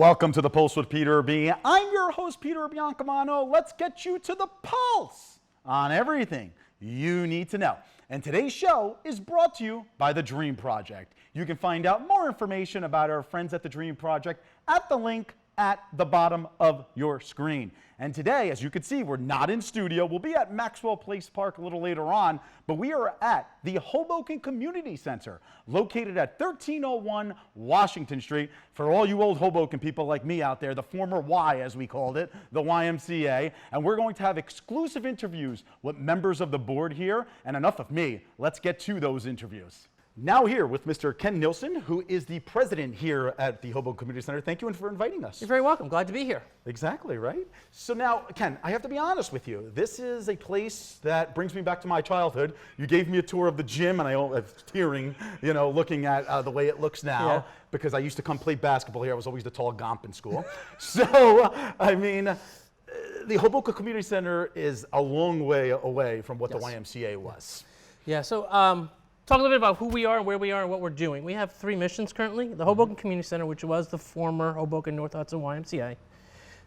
Welcome to the Pulse with Peter B. I'm your host, Peter Biancamano. Let's get you to the pulse on everything you need to know. And today's show is brought to you by The Dream Project. You can find out more information about our friends at The Dream Project at the link at the bottom of your screen. And today, as you can see, we're not in studio. We'll be at Maxwell Place Park a little later on, but we are at the Hoboken Community Center, located at 1301 Washington Street. For all you old Hoboken people like me out there, the former Y, as we called it, the YMCA. And we're going to have exclusive interviews with members of the board here. And enough of me, let's get to those interviews. Now here with Mr. Ken Nielsen, who is the president here at the Hobo Community Center. Thank you for inviting us. You're very welcome. Glad to be here. Exactly, right? So now, Ken, I have to be honest with you. This is a place that brings me back to my childhood. You gave me a tour of the gym, and I was tearing, looking at the way it looks now, because I used to come play basketball here. I was always the tall gomp in school. So, I mean, the Hoboken Community Center is a long way away from what the YMCA was. Yeah, so talk a little bit about who we are, where we are, and what we're doing. We have three missions currently. The Hoboken Community Center, which was the former Hoboken North Hudson YMCA.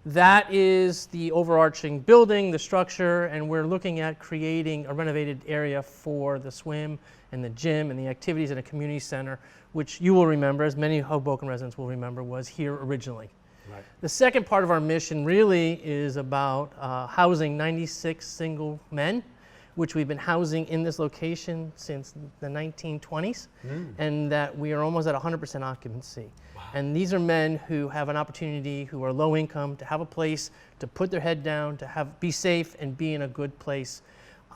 That is the overarching building, the structure, and we're looking at creating a renovated area for the swim and the gym and the activities in a community center, which you will remember, as many Hoboken residents will remember, was here originally. Right. The second part of our mission really is about housing 96 single men, which we've been housing in this location since the 1920s, and that we are almost at 100% occupancy. Wow. And these are men who have an opportunity, who are low income, to have a place to put their head down, to be safe and be in a good place.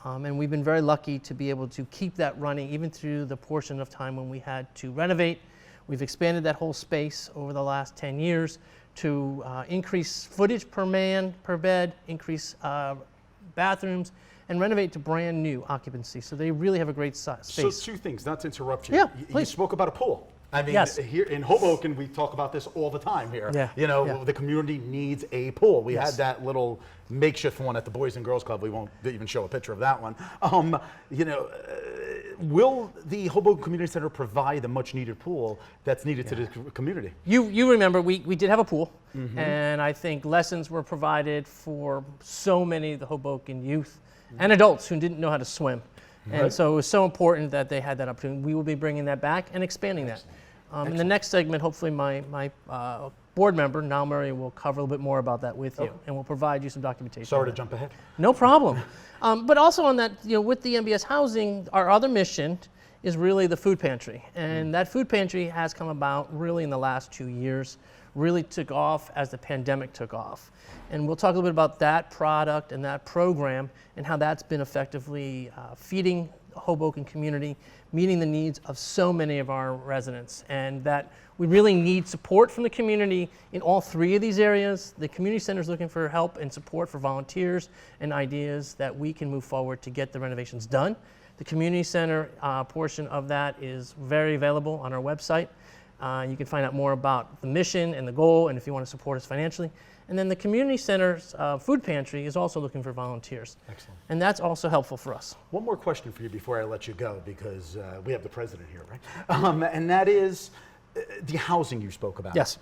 And we've been very lucky to be able to keep that running even through the portion of time when we had to renovate. We've expanded that whole space over the last 10 years to increase footage per man, per bed, increase bathrooms, and renovate to brand new occupancy. So they really have a great space. So two things, not to interrupt you. Yeah, you spoke about a pool. I mean, here in Hoboken, we talk about this all the time here. Yeah. The community needs a pool. We had that little makeshift one at the Boys and Girls Club. We won't even show a picture of that one. Will the Hoboken Community Center provide the much needed pool that's needed to the community? You remember, we did have a pool, and I think lessons were provided for so many of the Hoboken youth and adults who didn't know how to swim. And so it was so important that they had that opportunity. We will be bringing that back and expanding that. In the next segment, hopefully my board member, Niall Murray, will cover a little bit more about that with you, and we'll provide you some documentation. Sorry to jump ahead. No problem. But also on that, with the MBS housing, our other mission is really the Food Pantry. And that Food Pantry has come about really in the last 2 years, really took off as the pandemic took off. And we'll talk a little bit about that product and that program and how that's been effectively feeding the Hoboken community, meeting the needs of so many of our residents, and that we really need support from the community in all three of these areas. The community center is looking for help and support for volunteers and ideas that we can move forward to get the renovations done. The community center portion of that is very available on our website. You can find out more about the mission and the goal, and if you want to support us financially. And then the community center's food pantry is also looking for volunteers. Excellent. And that's also helpful for us. One more question for you before I let you go, because we have the president here, right? And that is the housing you spoke about. Yes.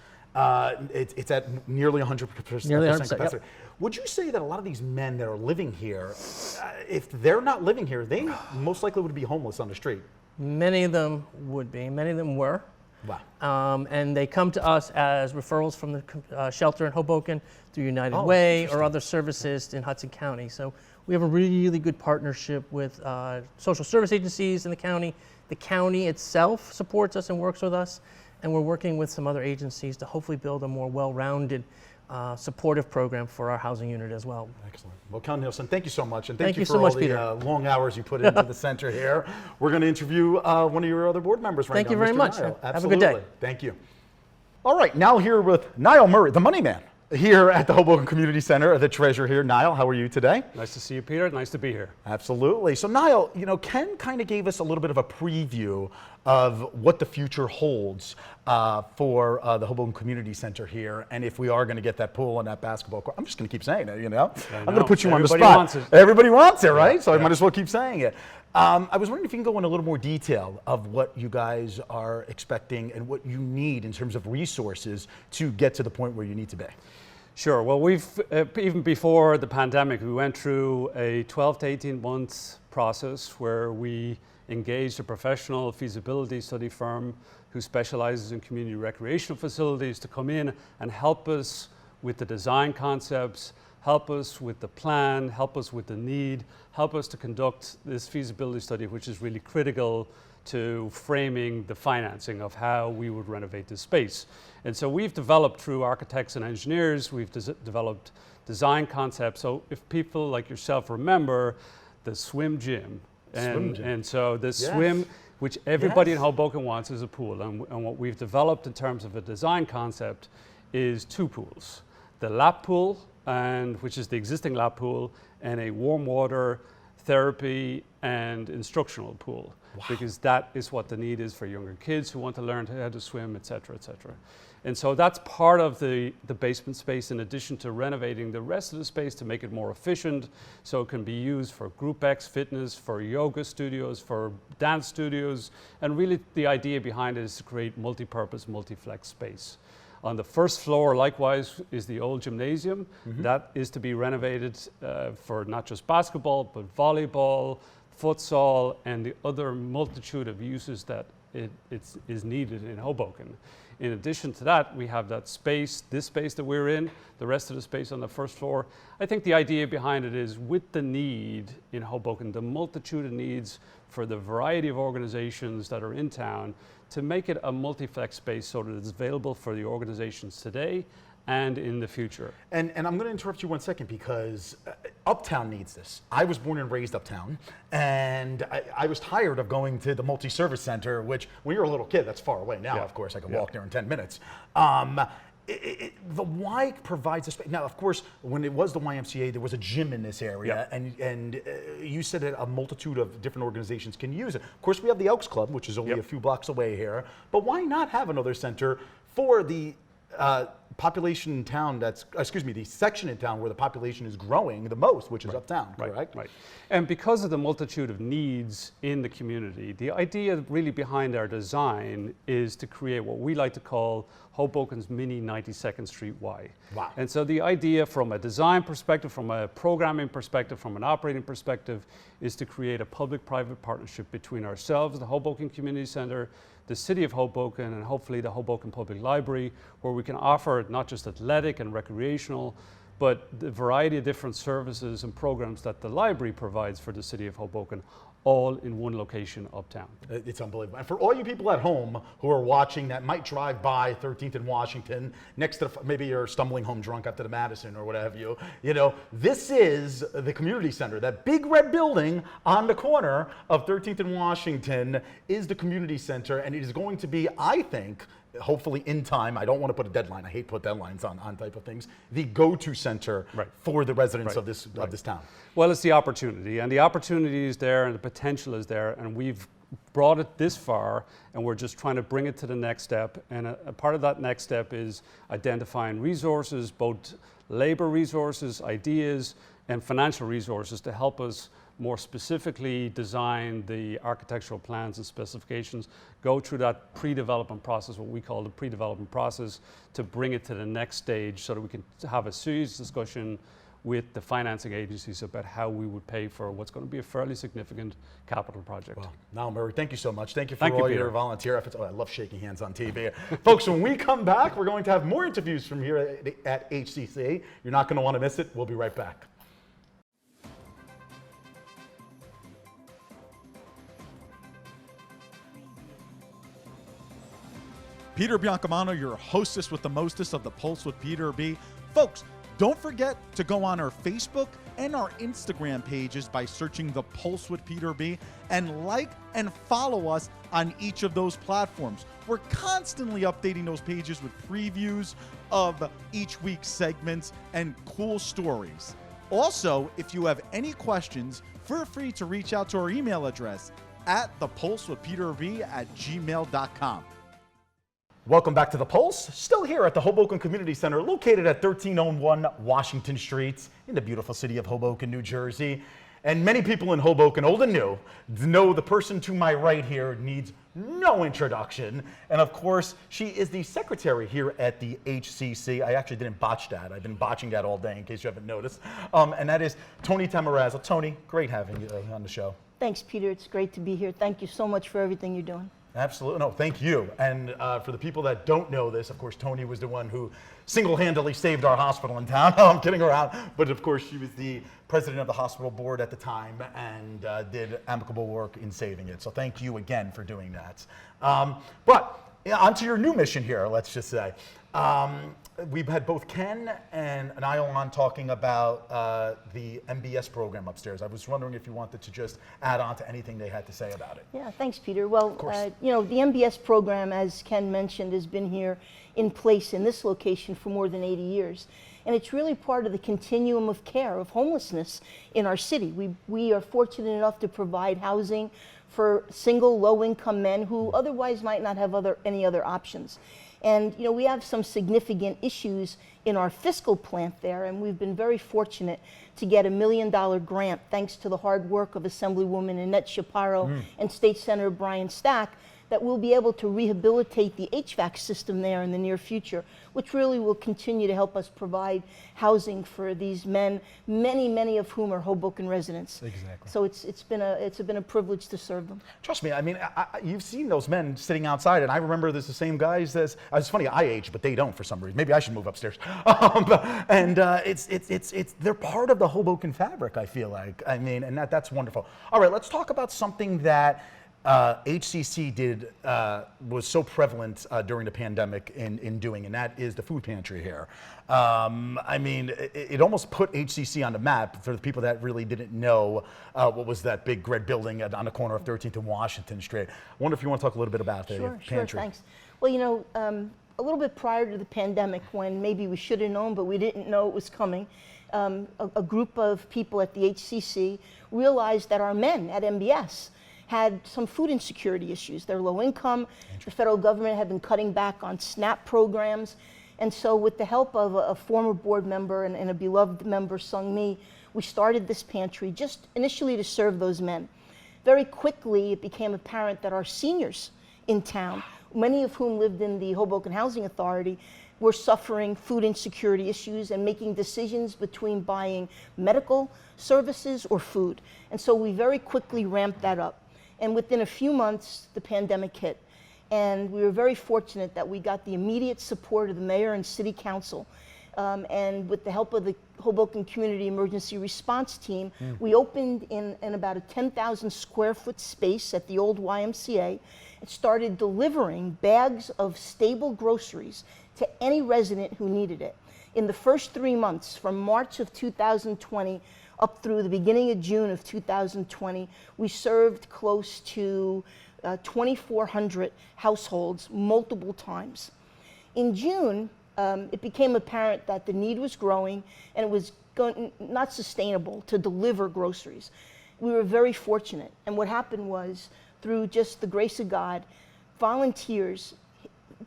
It's at nearly 100%. Nearly 100%, capacity. Yep. Would you say that a lot of these men that are living here, if they're not living here, they most likely would be homeless on the street? Many of them would be. Many of them were. Wow. And they come to us as referrals from the shelter in Hoboken through United Way or other services in Hudson County. So we have a really good partnership with social service agencies in the county. The county itself supports us and works with us. And we're working with some other agencies to hopefully build a more well-rounded supportive program for our housing unit as well. Excellent. Well, Ken Nielsen, thank you so much. And thank you for so much, all Peter. the long hours you put into the center here. We're going to interview one of your other board members right now. Thank you very Mr. much. Niall. Have a good day. Thank you. All right, now here with Niall Murray, the money man, here at the Hoboken Community Center, the treasurer here. Niall, how are you today? Nice to see you, Peter. Nice to be here. Absolutely. So Niall, Ken kind of gave us a little bit of a preview of what the future holds for the Hoboken Community Center here, and if we are going to get that pool and that basketball court. I'm just going to keep saying it, you know. I'm going to put you on the spot. Everybody wants it. Everybody wants it, right? So I might as well keep saying it. I was wondering if you can go in a little more detail of what you guys are expecting and what you need in terms of resources to get to the point where you need to be. Sure. Well, we've, even before the pandemic, we went through a 12 to 18 months process where we engaged a professional feasibility study firm who specializes in community recreational facilities to come in and help us with the design concepts, help us with the plan, help us with the need, help us to conduct this feasibility study, which is really critical to framing the financing of how we would renovate this space. And so we've developed through architects and engineers, we've developed design concepts. So if people like yourself remember the swim gym, and so the swim, which everybody in Hoboken wants, is a pool. And what we've developed in terms of a design concept is two pools. The lap pool, which is the existing lap pool, and a warm water therapy and instructional pool. Wow. Because that is what the need is for younger kids who want to learn how to swim, et cetera, et cetera. And so that's part of the basement space, in addition to renovating the rest of the space to make it more efficient, so it can be used for Group X fitness, for yoga studios, for dance studios, and really the idea behind it is to create multi-purpose, multi-flex space. On the first floor, likewise, is the old gymnasium. Mm-hmm. That is to be renovated for not just basketball, but volleyball, futsal, and the other multitude of uses that is needed in Hoboken. In addition to that, we have that space, this space that we're in, the rest of the space on the first floor. I think the idea behind it is, with the need in Hoboken, the multitude of needs for the variety of organizations that are in town, to make it a multi-flex space so that it's available for the organizations today and in the future. And I'm going to interrupt you one second, because Uptown needs this. I was born and raised Uptown, and I was tired of going to the multi-service center, which when you're a little kid, that's far away. Now, of course, I can walk there in 10 minutes. The Y provides a space. Now, of course, when it was the YMCA, there was a gym in this area, and you said that a multitude of different organizations can use it. Of course, we have the Elks Club, which is only a few blocks away here, but why not have another center for the population in town the section in town where the population is growing the most, which is Uptown, correct? Right. And because of the multitude of needs in the community, the idea really behind our design is to create what we like to call Hoboken's mini 92nd Street Y. Wow. And so the idea from a design perspective, from a programming perspective, from an operating perspective, is to create a public-private partnership between ourselves, the Hoboken Community Center, the City of Hoboken, and hopefully the Hoboken Public Library, where we can offer not just athletic and recreational, but the variety of different services and programs that the library provides for the City of Hoboken, all in one location uptown. It's unbelievable. And for all you people at home who are watching that might drive by 13th and Washington, next to maybe you're stumbling home drunk after the Madison or what have you, this is the community center. That big red building on the corner of 13th and Washington is the community center, and it is going to be, I think, hopefully in time, I don't want to put a deadline, I hate put deadlines on type of things, the go-to center for the residents of this town. Well, it's the opportunity, and the opportunity is there and the potential is there, and we've brought it this far, and we're just trying to bring it to the next step. And a part of that next step is identifying resources, both labor resources, ideas, and financial resources to help us more specifically design the architectural plans and specifications, go through that pre-development process, what we call the pre-development process, to bring it to the next stage so that we can have a serious discussion with the financing agencies about how we would pay for what's going to be a fairly significant capital project. Well, now, Murray, thank you so much. Thank you for all your volunteer efforts. Oh, I love shaking hands on TV. Folks, when we come back, we're going to have more interviews from here at HCC. You're not going to want to miss it. We'll be right back. Peter Biancamano, your hostess with the mostest of the Pulse with Peter B. Folks, don't forget to go on our Facebook and our Instagram pages by searching The Pulse with Peter B. and like and follow us on each of those platforms. We're constantly updating those pages with previews of each week's segments and cool stories. Also, if you have any questions, feel free to reach out to our email address, at thepulsewithpeterb@gmail.com. Welcome back to The Pulse. Still here at the Hoboken Community Center, located at 1301 Washington Street in the beautiful city of Hoboken, New Jersey. And many people in Hoboken, old and new, know the person to my right here needs no introduction. And of course, she is the secretary here at the HCC. I actually didn't botch that. I've been botching that all day in case you haven't noticed. And that is Tony Tamarazzo. Tony, great having you on the show. Thanks, Peter. It's great to be here. Thank you so much for everything you're doing. Absolutely. No, thank you. And for the people that don't know this, of course, Tony was the one who single-handedly saved our hospital in town. No, I'm kidding around. But of course, she was the president of the hospital board at the time and did amicable work in saving it. So thank you again for doing that. But onto your new mission here, let's just say. We've had both Ken and Niall on talking about the MBS program upstairs. I was wondering if you wanted to just add on to anything they had to say about it. Yeah, thanks, Peter. Well, you know, the MBS program, as Ken mentioned, has been here in place in this location for more than 80 years. And it's really part of the continuum of care of homelessness in our city. We are fortunate enough to provide housing for single low-income men who otherwise might not have any other options. And you know, we have some significant issues in our fiscal plant there, and we've been very fortunate to get $1 million grant thanks to the hard work of Assemblywoman Annette Shapiro and State Senator Brian Stack, that we'll be able to rehabilitate the HVAC system there in the near future, which really will continue to help us provide housing for these men, many of whom are Hoboken residents. Exactly. So it's been a privilege to serve them. Trust me, I mean, you've seen those men sitting outside, and I remember there's the same guys as, it's funny, I age, but they don't for some reason. Maybe I should move upstairs. They're part of the Hoboken fabric, I feel like. I mean, and that's wonderful. All right, let's talk about something that HCC did, was so prevalent during the pandemic in doing, and that is the food pantry here. I mean, it almost put HCC on the map for the people that really didn't know what was that big red building on the corner of 13th and Washington Street. I wonder if you want to talk a little bit about the pantry. Sure, thanks. Well, you know, a little bit prior to the pandemic, when maybe we should have known, but we didn't know it was coming, a group of people at the HCC realized that our men at MBS had some food insecurity issues. They're low income. The federal government had been cutting back on SNAP programs. And so with the help of a former board member and a beloved member, Sung Mi, we started this pantry just initially to serve those men. Very quickly, it became apparent that our seniors in town, many of whom lived in the Hoboken Housing Authority, were suffering food insecurity issues and making decisions between buying medical services or food. And so we very quickly ramped that up. And within a few months, the pandemic hit. And we were very fortunate that we got the immediate support of the mayor and city council. And with the help of the Hoboken Community Emergency Response Team, we opened in about a 10,000 square foot space at the old YMCA and started delivering bags of stable groceries to any resident who needed it. In the first 3 months, from March of 2020 up through the beginning of June of 2020, we served close to 2,400 households multiple times. In June, it became apparent that the need was growing and it was not sustainable to deliver groceries. We were very fortunate, and what happened was, through just the grace of God, volunteers,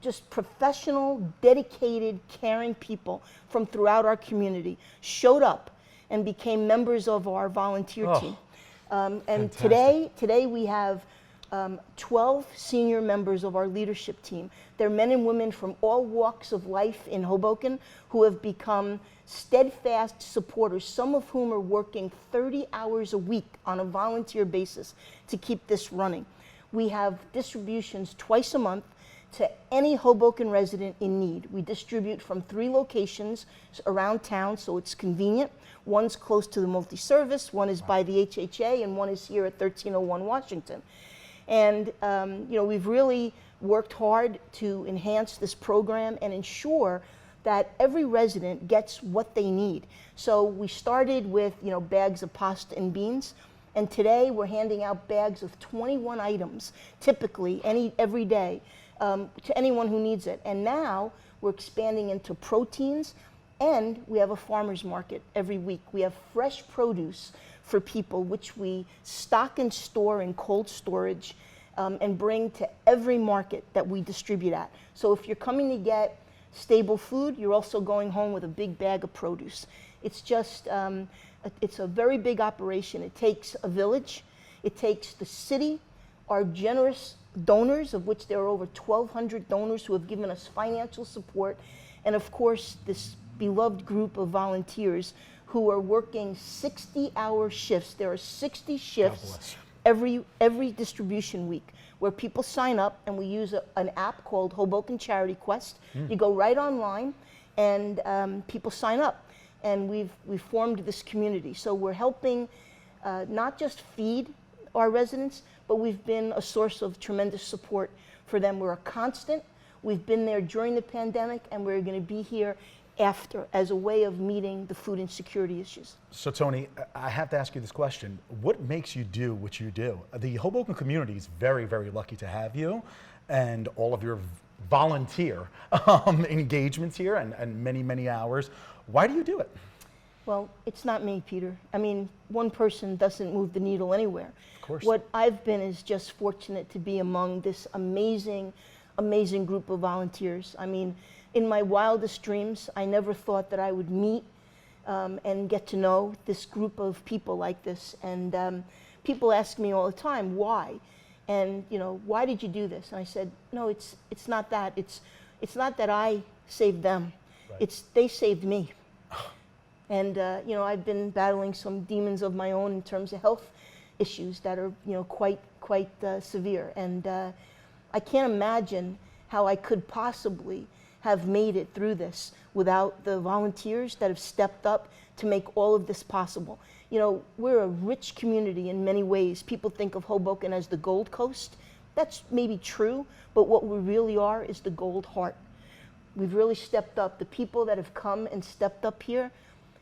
just professional, dedicated, caring people from throughout our community showed up and became members of our volunteer team. And today we have 12 senior members of our leadership team. They're men and women from all walks of life in Hoboken who have become steadfast supporters, some of whom are working 30 hours a week on a volunteer basis to keep this running. We have distributions twice a month to any Hoboken resident in need. We distribute from 3 locations around town, so it's convenient. One's close to the multi-service, one is by the HHA, and one is here at 1301 Washington. And you know, we've really worked hard to enhance this program and ensure that every resident gets what they need. So we started with, you know, bags of pasta and beans, and today we're handing out bags of 21 items, typically every day, to anyone who needs it. And now we're expanding into proteins, and we have a farmer's market every week. We have fresh produce for people, which we stock and store in cold storage and bring to every market that we distribute at. So if you're coming to get stable food, you're also going home with a big bag of produce. It's just, it's a very big operation. It takes a village. It takes the city, our generous donors, of which there are over 1,200 donors who have given us financial support, and of course, this beloved group of volunteers who are working 60-hour shifts. There are 60 shifts every distribution week where people sign up, and we use an app called Hoboken Charity Quest. You go right online, and people sign up, and we've formed this community. So we're helping not just feed our residents, but we've been a source of tremendous support for them. We're a constant. We've been there during the pandemic, and we're going to be here after as a way of meeting the food insecurity issues. So Tony, I have to ask you this question. What makes you do what you do? The Hoboken community is very, very lucky to have you and all of your volunteer engagements here and many, many hours. Why do you do it? Well, it's not me, Peter. I mean, one person doesn't move the needle anywhere. Of course. What I've been is just fortunate to be among this amazing, amazing group of volunteers. I mean, in my wildest dreams, I never thought that I would meet and get to know this group of people like this. And people ask me all the time, why? And, you know, why did you do this? And I said, no, it's not that. It's not that I saved them. Right. It's they saved me. And, you know, I've been battling some demons of my own in terms of health issues that are, you know, quite severe. And I can't imagine how I could possibly have made it through this without the volunteers that have stepped up to make all of this possible. You know, we're a rich community in many ways. People think of Hoboken as the Gold Coast. That's maybe true, but what we really are is the Gold Heart. We've really stepped up. The people that have come and stepped up here,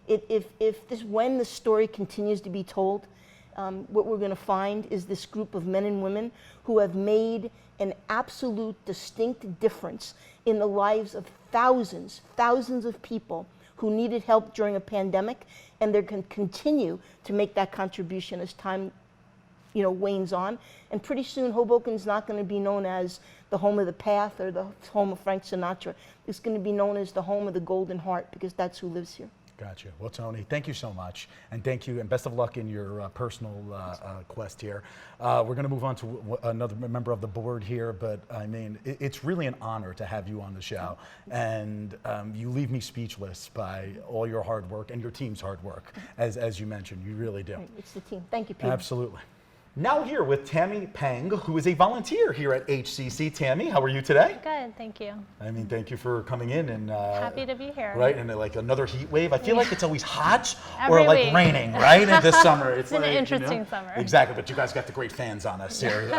when the story continues to be told, what we're going to find is this group of men and women who have made an absolute distinct difference in the lives of thousands of people who needed help during a pandemic, and they're going to continue to make that contribution as time, you know, wanes on. And pretty soon, Hoboken's not going to be known as the home of the Path or the home of Frank Sinatra. It's going to be known as the home of the Golden Heart, because that's who lives here. Gotcha. Well, Tony, thank you so much, and thank you, and best of luck in your personal quest here. We're going to move on to another member of the board here, but I mean, it's really an honor to have you on the show, and you leave me speechless by all your hard work and your team's hard work, as you mentioned. You really do. It's the team. Thank you, Peter. Absolutely. Now here with Tammy Pang, who is a volunteer here at HCC. Tammy, how are you today? Good, thank you. I mean, thank you for coming in and Happy to be here. Right, and like another heat wave. I feel like it's always hot Every or like week. raining, right? In this summer, It's an like, interesting summer. Exactly, but you guys got the great fans on us here.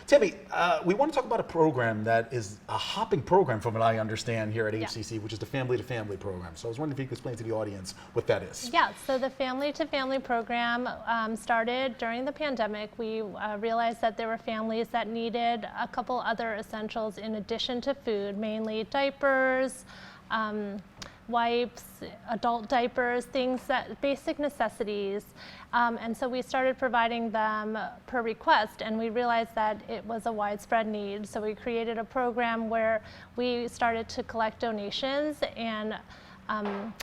Tammy, we want to talk about a program that is a hopping program, from what I understand here at HCC, which is the Family to Family program. So I was wondering if you could explain to the audience what that is. Yeah, so the Family to Family program started during the pandemic. We realized that there were families that needed a couple other essentials in addition to food, mainly diapers, wipes, adult diapers, basic necessities. And so we started providing them per request, and we realized that it was a widespread need. So we created a program where we started to collect donations and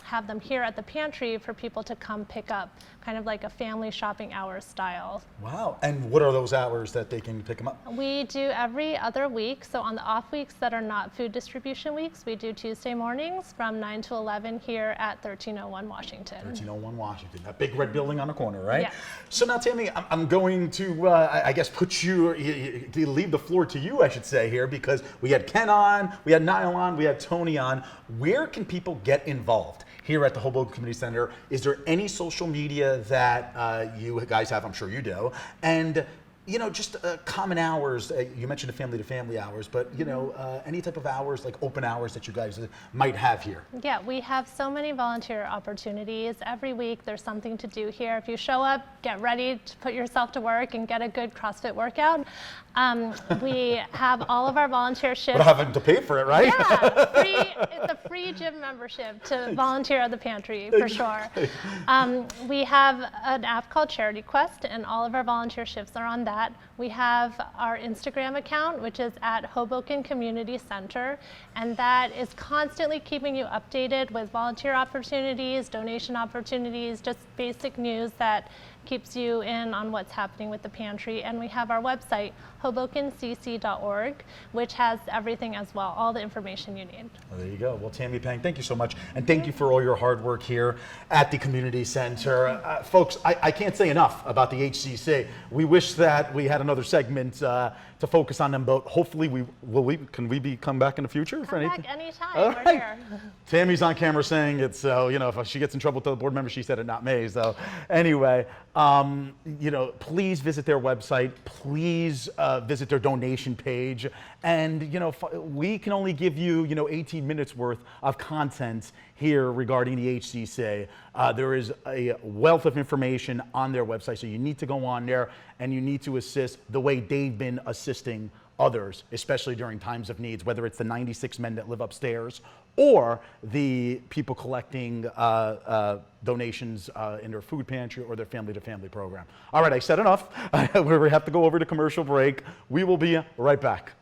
have them here at the pantry for people to come pick up, kind of like a family shopping hour style. Wow, and what are those hours that they can pick them up? We do every other week, so on the off weeks that are not food distribution weeks, we do Tuesday mornings from 9 to 11 here at 1301 Washington. 1301 Washington, that big red building on the corner, right? Yeah. So now, Tammy, I'm going to, I guess, leave the floor to you, I should say, here, because we had Ken on, we had Niall on, we had Tony on. Where can people get involved here at the Hoboken Community Center? Is there any social media that you guys have? I'm sure you do. And just common hours. You mentioned the family-to-family hours, but any type of hours, like open hours that you guys might have here. Yeah, we have so many volunteer opportunities. Every week there's something to do here. If you show up, get ready to put yourself to work and get a good CrossFit workout. We have all of our volunteer shifts. But having to pay for it, right? Yeah, it's a free gym membership to volunteer at the pantry, for sure. We have an app called Charity Quest, and all of our volunteer shifts are on that. We have our Instagram account, which is at Hoboken Community Center, and that is constantly keeping you updated with volunteer opportunities, donation opportunities, just basic news that keeps you in on what's happening with the pantry. And we have our website, hobokencc.org, which has everything as well, all the information you need. Well, there you go. Well, Tammy Pang, thank you so much. And thank you for all your hard work here at the community center. Folks, I can't say enough about the HCC. We wish that we had another segment to focus on them, but hopefully can we come back in the future? Come back anytime, All we're right. here. Tammy's on camera saying it's, if she gets in trouble with the board member, she said it, not me. So anyway, please visit their website. Please visit their donation page. And, we can only give you, 18 minutes worth of content here regarding the HCC. There is a wealth of information on their website. So you need to go on there and you need to assist the way they've been assisting others, especially during times of needs, whether it's the 96 men that live upstairs or the people collecting donations in their food pantry or their family-to-family program. All right, I said enough. We have to go over to commercial break. We will be right back.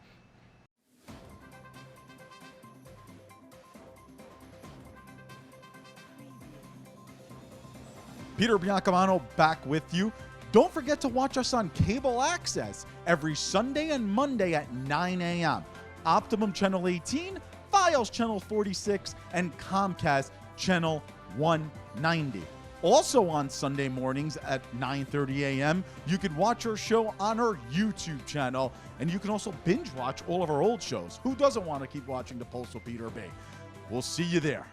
Peter Biancamano back with you. Don't forget to watch us on cable access every Sunday and Monday at 9 a.m. Optimum Channel 18, Files Channel 46, and Comcast Channel 190. Also on Sunday mornings at 9:30 a.m., you can watch our show on our YouTube channel, and you can also binge watch all of our old shows. Who doesn't want to keep watching The Pulse with Peter B? We'll see you there.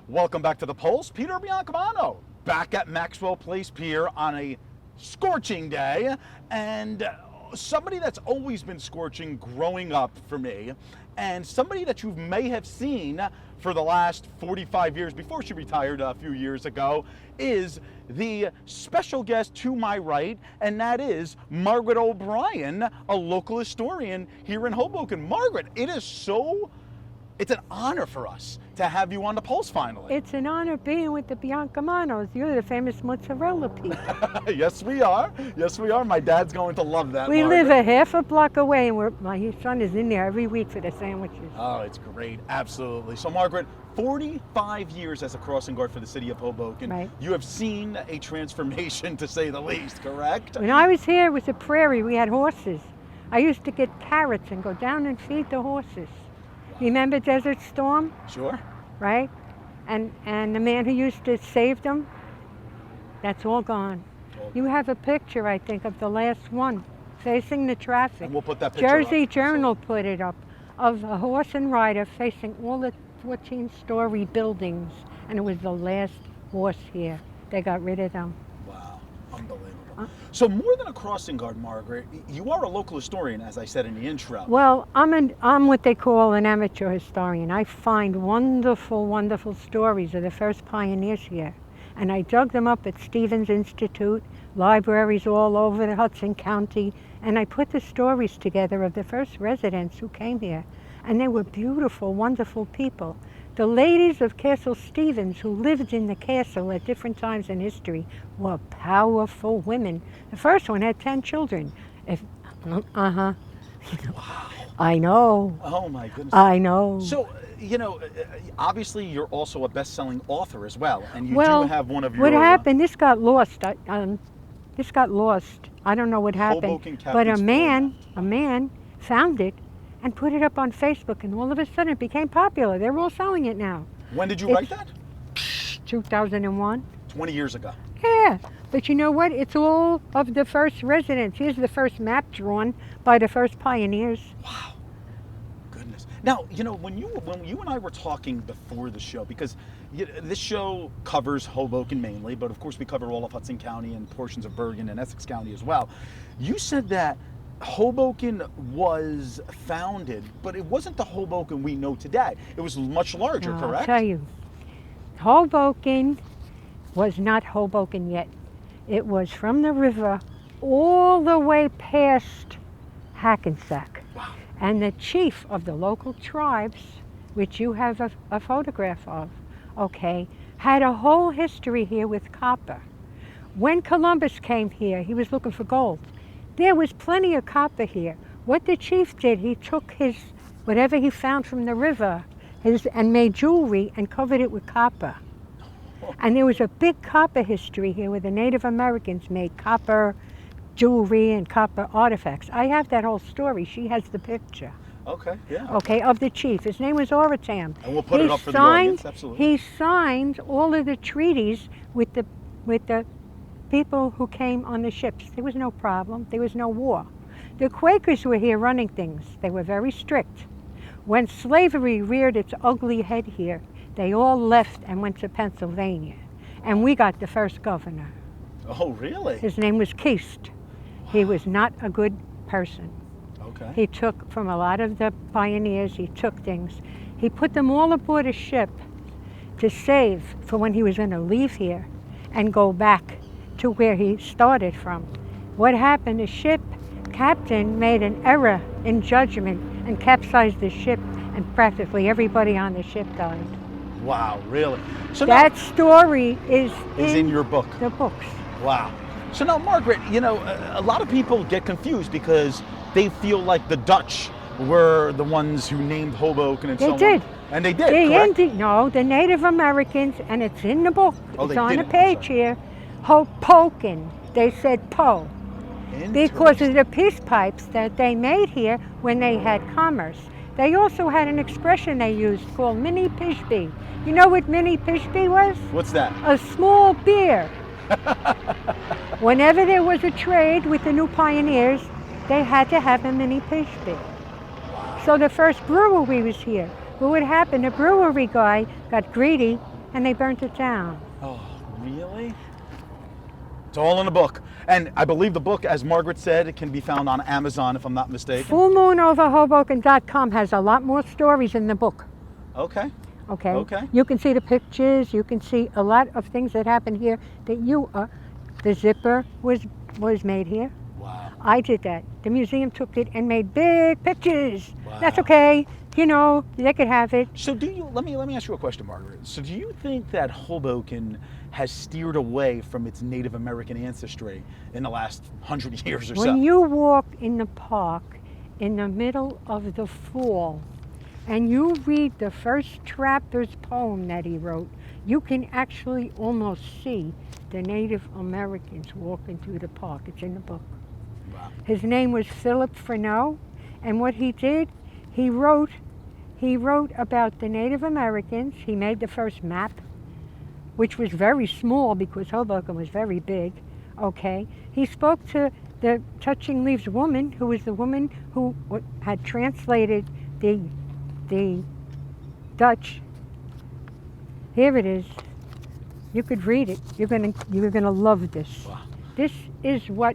Welcome back to The Pulse. Peter Biancamano back at Maxwell Place Pier on a scorching day, and somebody that's always been scorching growing up for me, and somebody that you may have seen for the last 45 years before she retired a few years ago, is the special guest to my right, and that is Margaret O'Brien, a local historian here in Hoboken. Margaret, it's an honor for us to have you on The Pulse finally. It's an honor being with the Biancamanos. You're the famous mozzarella people. Yes, we are. Yes, we are. My dad's going to love that, We Margaret. live a half a block away, and my son is in there every week for the sandwiches. Oh, it's great. Absolutely. So, Margaret, 45 years as a crossing guard for the city of Hoboken. Right. You have seen a transformation, to say the least, correct? When I was here, it was a prairie. We had horses. I used to get parrots and go down and feed the horses. Remember Desert Storm? Sure. Right? And the man who used to save them, that's all gone. You have a picture, I think, of the last one, facing the traffic. And we'll put that picture Jersey up. Journal put it up, of a horse and rider facing all the 14-story buildings, and it was the last horse here. They got rid of them. Wow. Unbelievable. So more than a crossing guard, Margaret, you are a local historian, as I said in the intro. Well, I'm what they call an amateur historian. I find wonderful, wonderful stories of the first pioneers here. And I dug them up at Stevens Institute, libraries all over the Hudson County, and I put the stories together of the first residents who came here. And they were beautiful, wonderful people. The ladies of Castle Stevens who lived in the castle at different times in history were powerful women. The first one had 10 children. Wow. I know. Oh, my goodness. I know. So, obviously you're also a best-selling author as well, and you Well, do have one of your... what happened, this got lost. This got lost. I don't know what happened. Hoboken But a Captain's man found it and put it up on Facebook, and all of a sudden it became popular. They're all selling it now. When did you write that? 2001. 20 years ago. Yeah, but you know what? It's all of the first residents. Here's the first map drawn by the first pioneers. Wow. Goodness. Now, when you and I were talking before the show, because this show covers Hoboken mainly, but of course we cover all of Hudson County and portions of Bergen and Essex County as well. You said that Hoboken was founded, but it wasn't the Hoboken we know today. It was much larger, correct? I'll tell you, Hoboken was not Hoboken yet. It was from the river all the way past Hackensack. Wow. And the chief of the local tribes, which you have a photograph of, okay, had a whole history here with copper. When Columbus came here, he was looking for gold. There was plenty of copper here. What the chief did, he took whatever he found from the river, and made jewelry and covered it with copper. And there was a big copper history here where the Native Americans made copper jewelry and copper artifacts. I have that whole story. She has the picture. Okay, yeah. Okay, of the chief. His name was Oratam. And we'll put it up for the audience, absolutely. He signed all of the treaties with the people who came on the ships. There was no problem. There was no war. The Quakers were here running things. They were very strict. When slavery reared its ugly head here, they all left and went to Pennsylvania. And we got the first governor. Oh, really? His name was Keast. He was not a good person. Okay. He took from a lot of the pioneers, he took things. He put them all aboard a ship to save for when he was going to leave here and go back to where he started from. What happened, the ship captain made an error in judgment and capsized the ship, and practically everybody on the ship died. Wow, really? So That story is in your book. The books. Wow. So now, Margaret, a lot of people get confused because they feel like the Dutch were the ones who named Hoboken and so on. They did. And they did, correct? No, the Native Americans, and it's in the book. Oh, it's they on did the it. I'm page sorry. here. Hoboken. They said Po. Because of the peace pipes that they made here when they had commerce. They also had an expression they used called mini pishby. You know what mini pishby was? What's that? A small beer. Whenever there was a trade with the new pioneers, they had to have a mini pishby. So the first brewery was here. But what happened, the brewery guy got greedy and they burnt it down. Oh, really? It's all in the book. And I believe the book, as Margaret said, it can be found on Amazon, if I'm not mistaken. FullMoonOverHoboken.com has a lot more stories in the book. Okay. Okay. Okay. You can see the pictures. You can see a lot of things that happened here. The zipper was made here. Wow. I did that. The museum took it and made big pictures. Wow. That's okay. They could have it. So let me ask you a question, Margaret. So do you think that Hoboken has steered away from its Native American ancestry in the last 100 years or so? When you walk in the park in the middle of the fall and you read the first trapper's poem that he wrote, you can actually almost see the Native Americans walking through the park. It's in the book. Wow. His name was Philip Freneau, and what he did, he wrote about the Native Americans. He made the first map, which was very small because Hoboken was very big, okay? He spoke to the Touching Leaves woman, who was the woman who had translated the Dutch. Here it is. You could read it. You're gonna love this. Wow. This is what,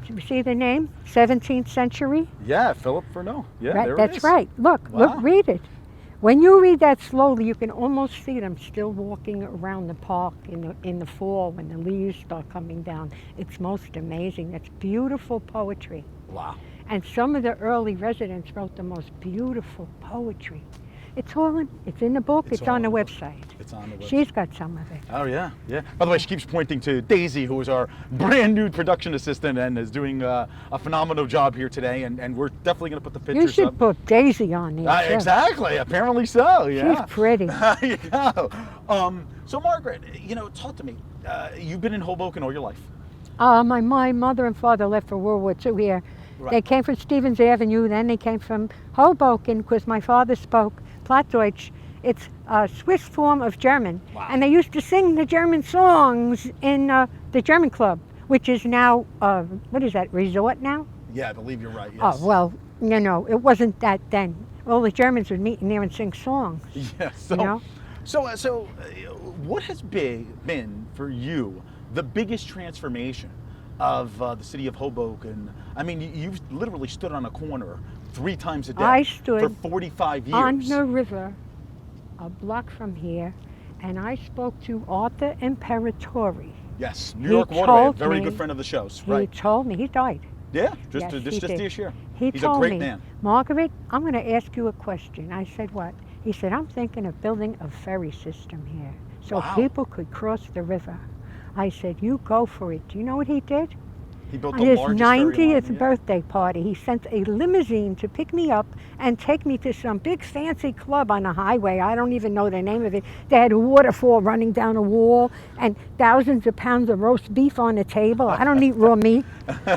you see the name? 17th century? Yeah, Philip Freneau. Yeah, Right, there it that's is. right. Look, Wow. read it. When you read that slowly, you can almost see them still walking around the park in the fall when the leaves start coming down. It's most amazing. That's beautiful poetry. Wow. And some of the early residents wrote the most beautiful poetry. It's in the book. It's all on in the the book. website. It's on the website. She's got some of it. Oh, yeah, yeah. By the way, she keeps pointing to Daisy, who is our brand new production assistant and is doing a phenomenal job here today. And we're definitely going to put the You pictures should up. put Daisy on there. too. Exactly. Apparently so, yeah. She's pretty. There you go. So, Margaret, talk to me. You've been in Hoboken all your life. My mother and father left for World War II here. Right. They came from Stevens Avenue, then they came from Hoboken because my father spoke Plattdeutsch. It's a Swiss form of German. Wow. And they used to sing the German songs in the German club, which is now, what is that, resort now? Yeah, I believe you're right, yes. Oh, well, it wasn't that then. all the Germans would meet in there and sing songs. Yeah. So, You know? what has been for you the biggest transformation of the city of Hoboken? I mean, you've literally stood on a corner 3 times a day I stood for 45 years. on the river, a block from here, and I spoke to Arthur Imperatori. Yes, New He York Waterway, a told very me- good friend of the show's. He Right. told me, he died. Yeah, just Yes, he just did. this year. He He's told a great me, man. Margaret, I'm going to ask you a question. I said, what? He said, I'm thinking of building a ferry system here so Wow. people could cross the river. I said, you go for it. Do you know what he did? He built On the his largest ferry line 90th in the- birthday party, he sent a limousine to pick me up and take me to some big fancy club on the highway. I don't even know the name of it. They had a waterfall running down a wall and thousands of pounds of roast beef on the table. I don't eat raw meat,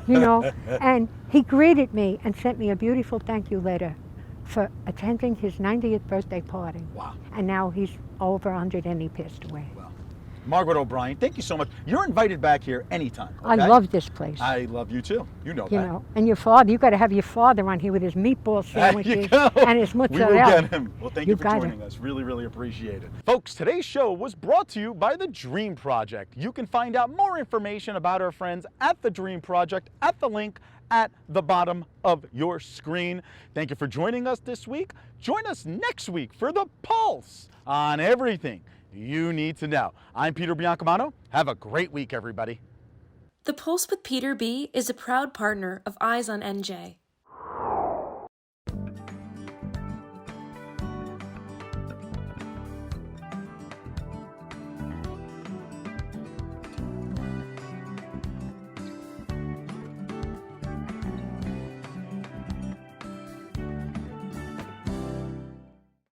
you know. And he greeted me and sent me a beautiful thank you letter for attending his 90th birthday party. Wow. And now he's over 100 and he passed away. Well, Margaret O'Brien, thank you so much. You're invited back here anytime. I okay? love this place. I love you too. You know You that. know, and your father, you got to have your father on here with his meatball There sandwiches you go. and his We will mozzarella. get him. Well, thank you for got joining it. us. Really, really appreciate it. Folks, today's show was brought to you by The Dream Project. You can find out more information about our friends at The Dream Project at the link at the bottom of your screen. Thank you for joining us this week. Join us next week for The Pulse on everything you need to know. I'm Peter Biancamano. Have a great week, everybody. The Pulse with Peter B. is a proud partner of Eyes on NJ.